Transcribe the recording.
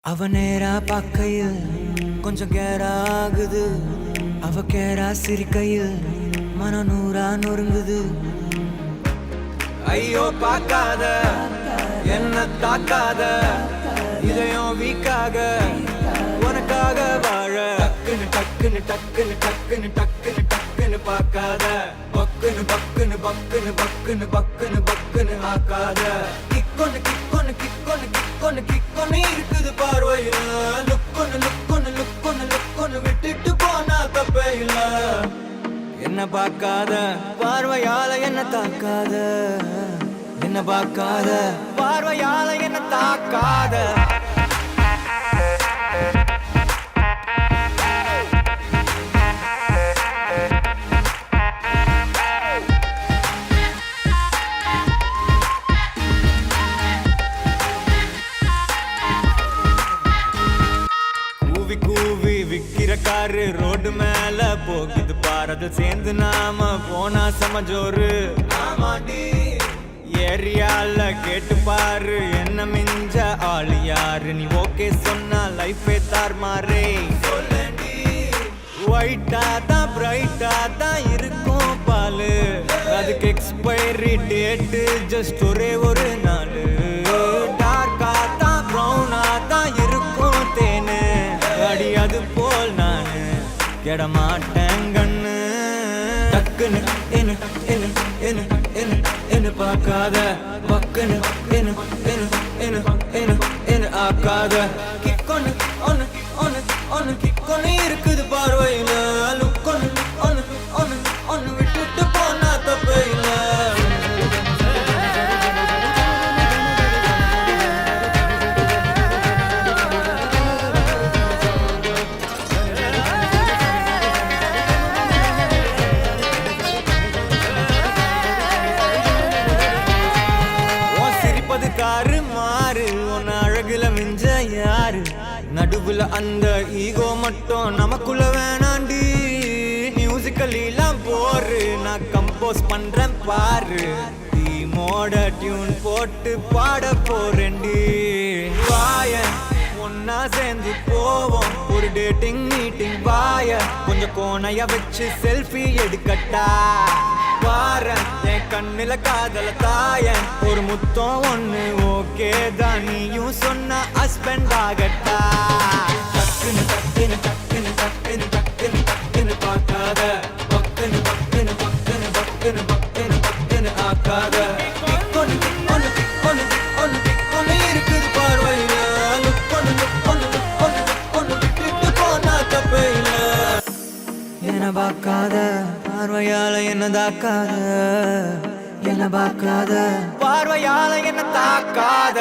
அவ நேரா பார்க்கையில் கொஞ்சம் கேரா ஆகுது. அவ கேரா சிரிக்கையில் மனம் நூறா நொறுங்குது. ஐயோ பார்க்காத என்ன தாக்காத, இதயம் வீக்காக உனக்காக வாழ. டக்குன்னு டக்குன்னு டக்குன்னு டக்குன்னு டக்குன்னு டக்குன்னு பார்க்காத. பக்குன்னு பக்குன்னு பக்குன்னு பக்குன்னு பக்குன்னு பக்குன்னு ஆக்காத. கிக்கொன்னு கிக்கொன்னு கிக்கொன்னு கிக்கொன்னு கிக்கொன்னு இருக்குது பார்வையில. லுக்கொன்னு லுக்கொன்னு லுக்கொன்னு லுக்கொன்னு விட்டுட்டு போனா தப்பே இல்ல. என்ன பார்க்காத பார்வையால என்ன தாக்காத. என்ன பார்க்காத பார்வையால என்ன தாக்காத. கூவி கூவி விக்கிற காரு ரோடு மேல போகுது பாரத சேர்ந்து நாம போனா சமஜோரு. ஏரியால கேட்டு பாரு என்ன மிஞ்ச ஆளு யாரு. நீ ஓகே சொன்னா லைஃபே தார்மாரே. ஒயிட்டா தான் பிரைட்டா தான் இருக்கும் பாலு. அதுக்கு எக்ஸ்பைரி டேட்டு ஜஸ்ட் ஒரே ஒரு நாள். டார்க்கா தான் ப்ரௌனா தான் இருக்கும் தேனு. அடி அது போல் நானு கெட மாட்டேன் கண்ணு. டக்குன்னு என்ன என்ன என்ன என்ன என்ன பார்க்காத. பக்குன்னு என்ன என்ன என்ன என்ன என்ன ஆக்காத. கிக்கொன்னு ஒன்னு ஒன்னு ஒன்னு கிக்கொன்னு இருக்குது பார்வையில. லுக்கொன்னு ஒன்னு ஒன்னு ஒன்னு விட்டுட்டு போனா தப்பே இல்ல. காரு மாறு உன்ன அழகுல மிஞ்ச யாரு. நடுவுல அந்த ஈகோ மட்டும் நமக்குள்ள வேணாண்டி. மியூசிக்கல்லாம் போரு நான் கம்போஸ் பண்றேன் பாரு. டீமோட டியூன் போட்டு பாட போறேன்டி. வாய ஒன்னா சேர்ந்து போவோம் ஒரு டேட்டிங் மீட்டிங். வாய கொஞ்சம் கோணைய வச்சு செல்ஃபி எடுக்கட்டா. பாரன் என் கண்ணுல காதல தாயன் ஒரு முத்தம் ஒண்ணு ஓகே தான். நீயும் சொன்ன ஹஸ்பண்ட் ஆகட்டா. டக்குன்னு டக்குன்னு டக்குன்னு டக்குன்னு டக்குன்னு டக்குன்னு பார்க்காத. பக்குன்னு பக்குன்னு பக்குன்னு பக்குன்னு பக்குன்னு பக்குன்னு ஆக்காத. கிக்கொன்னு கிக்கொன்னு கிக்கொன்னு கிக்கொன்னு கிக்கொன்னு இருக்குது பார்வையில. லுக்கொன்னு லுக்கொன்னு லுக்கொன்னு லுக்கொன்னு விட்டுட்டு போனா தப்பே இல்ல. என்ன பார்க்காத பார்வையால என்ன தாக்காத. என்ன பார்க்காத பார்வையால என்ன தாக்காத.